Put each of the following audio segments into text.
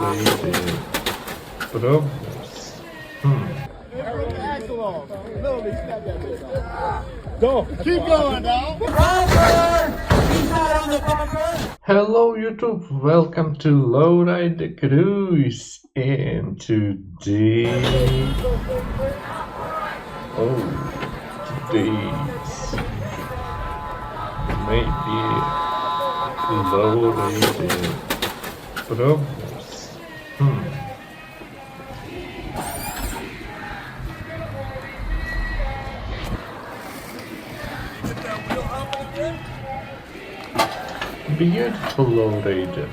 Lowrider problems. Go. Keep going, dog. Hello YouTube, welcome to Lowrider Cruise, and today's maybe Lowrider problems. Beautiful Lowrider.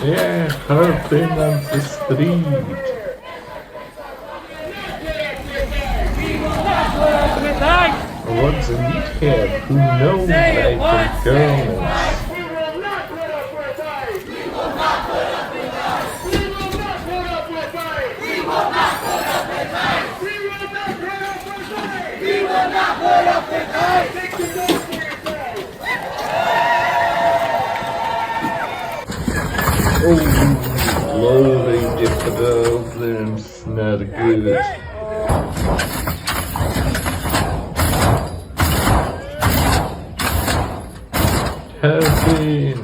Yeah, hurting on the street. What's a meathead who knows like a girl? Lowrider problems not good. Helping.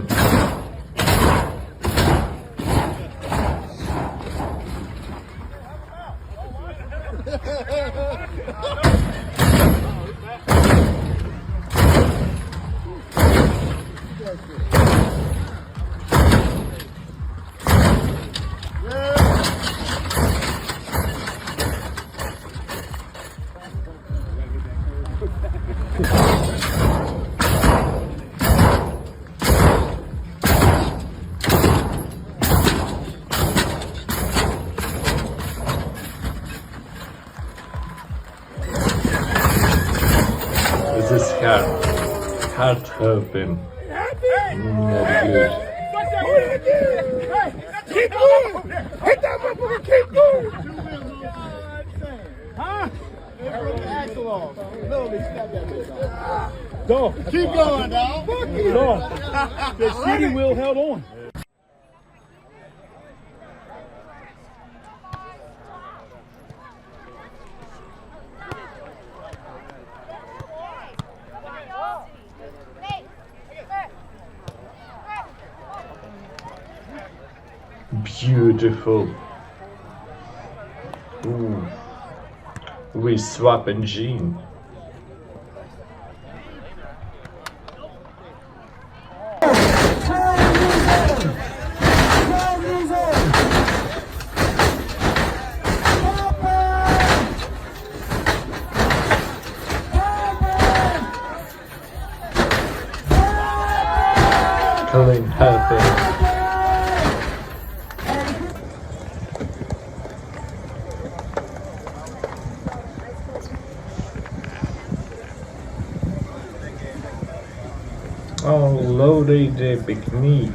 This is heart helping. Not good. Keep going. Hit that motherfucker. Keep going. Huh? Go. Keep going, dog. Go. The steering wheel held on. Beautiful. Ooh. We swap engine. Clean helping. Oh, Lowrider picnic.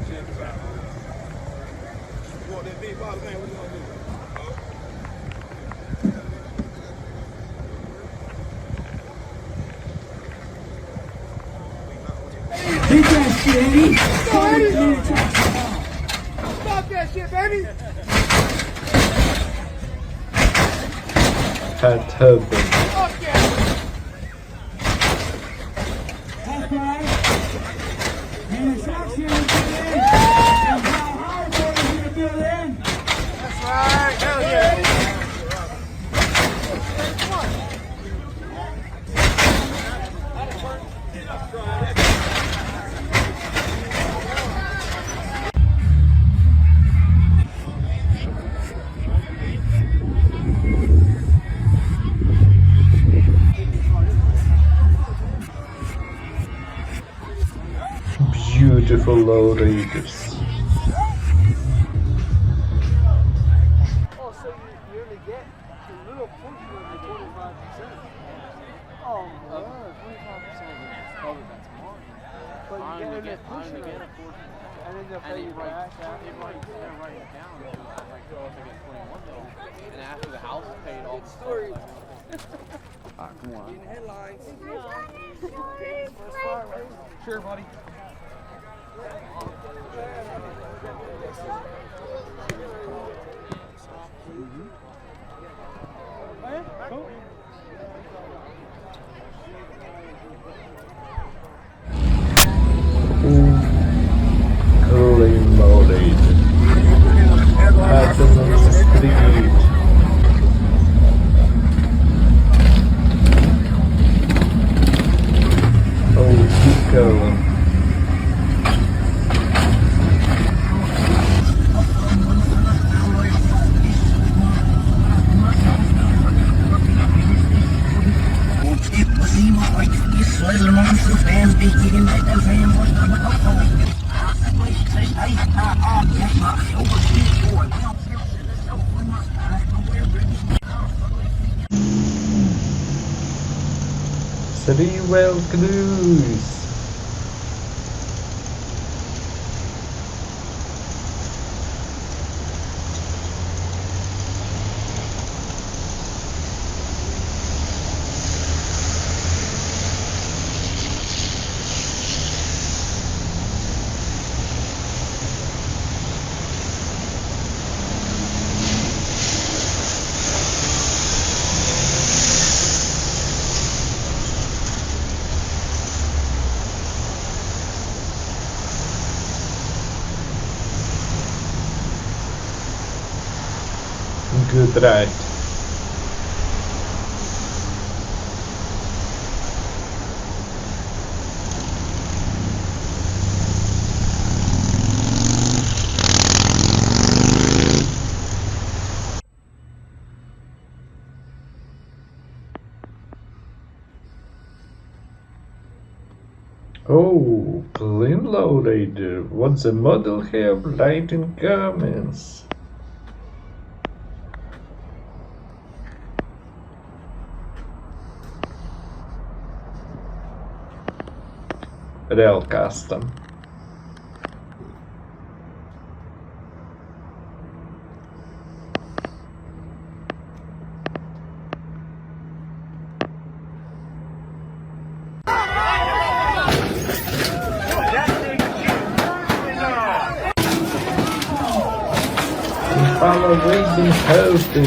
Stop that shit, baby. Heart helping. That's right. Hell yeah. Beautiful Lowriders. And then they'll pay you back. They're writing it down. Like, oh, if I get 21 though. And after the house is paid off. Story. Alright, come on. Getting headlines. Sure, buddy. Clean loaded. Pattern on the street. Oh, keep going. Lowrider Cruise. Good ride. Oh, clean Lowrider. What's the model have? Write in comments. Real custom. Follow racing hosting.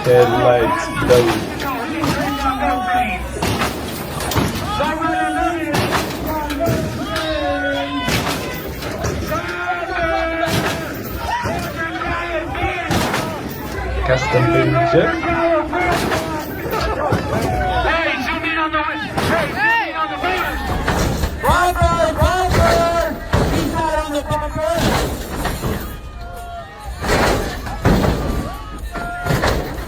Headlights dope. Custom picture. Hey, zoom in on the Hey, on the wheel. Bumper! He's not on the bumper.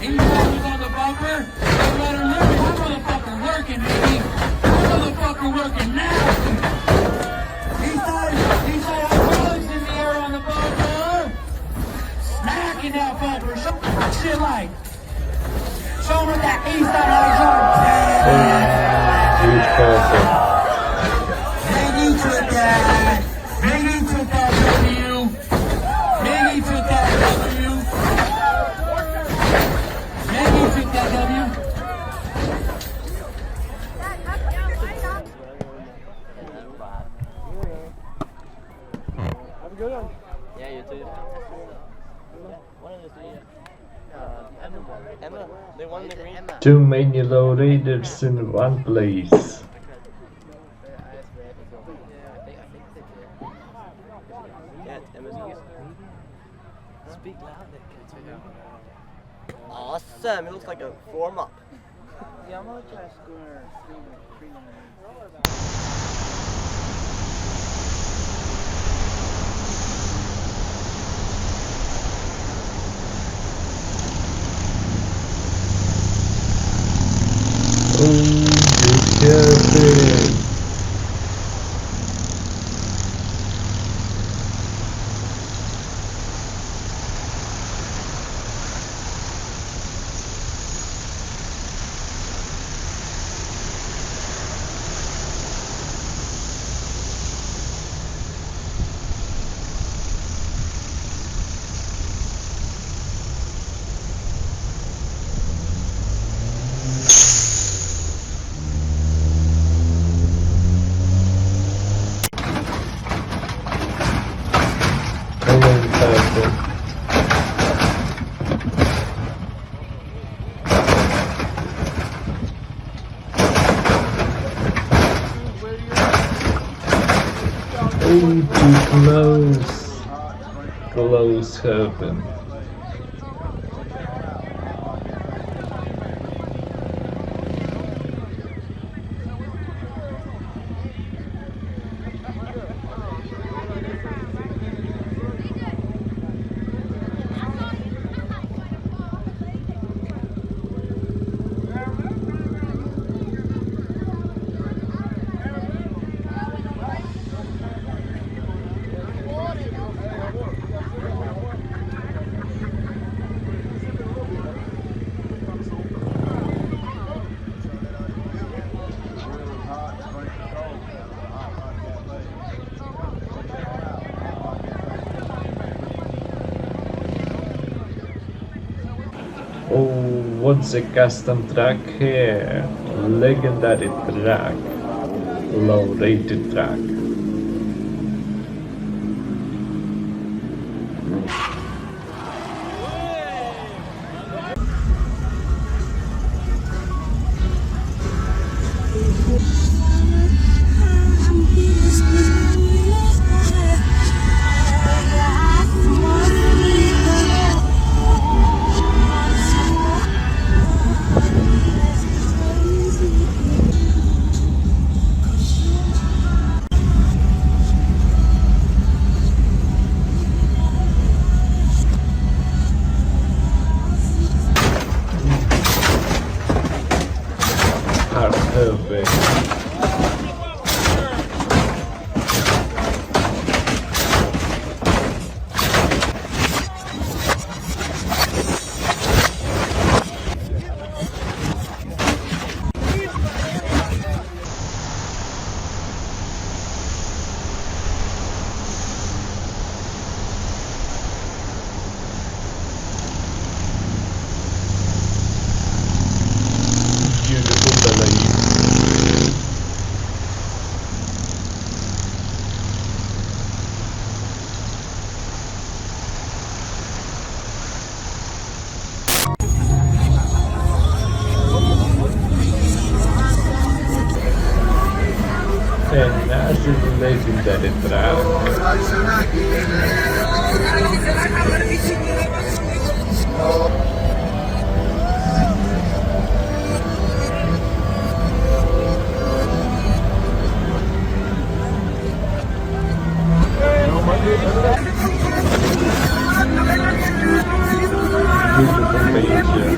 He's not on the bumper. They let her look. That motherfucker working, baby. That motherfucker working now. He's not hydraulics in the air on the bumper. Smacking that bumper. Show that shit like. Show him that east side hydraulics. Huge person. Maggie took that. Maggie took that W. Maggie took that W. Maggie took that W. Have a good one. Yeah, you too. One of the three. Emma. They won the green. Too many Lowriders in one place. Yeah, Emma's Speak loud. Awesome. It looks like a form up. Yeah, I'm gonna try schooner. Oh, good job. Oh, too close. Close heaven. Oh, what's a custom track here? Legendary track. Low rated track. Perfect. Beautiful ballet. Another legendary track. Beautiful picture.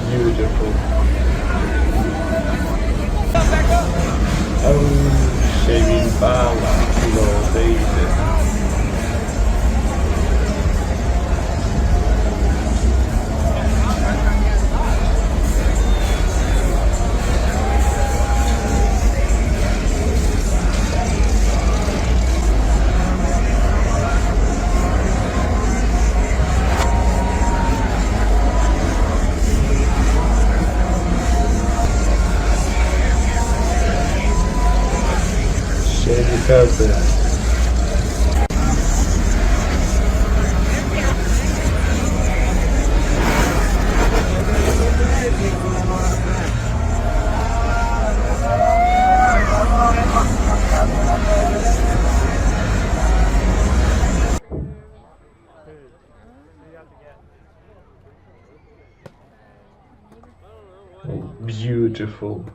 Beautiful. Oh, shaving balance, low dated. Shady carpet. Beautiful.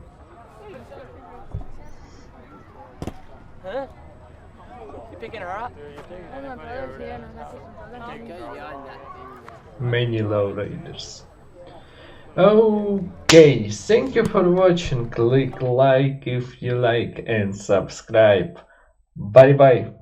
Huh? You picking her up? Many lowriders. Okay, thank you for watching. Click like if you like and subscribe. Bye bye.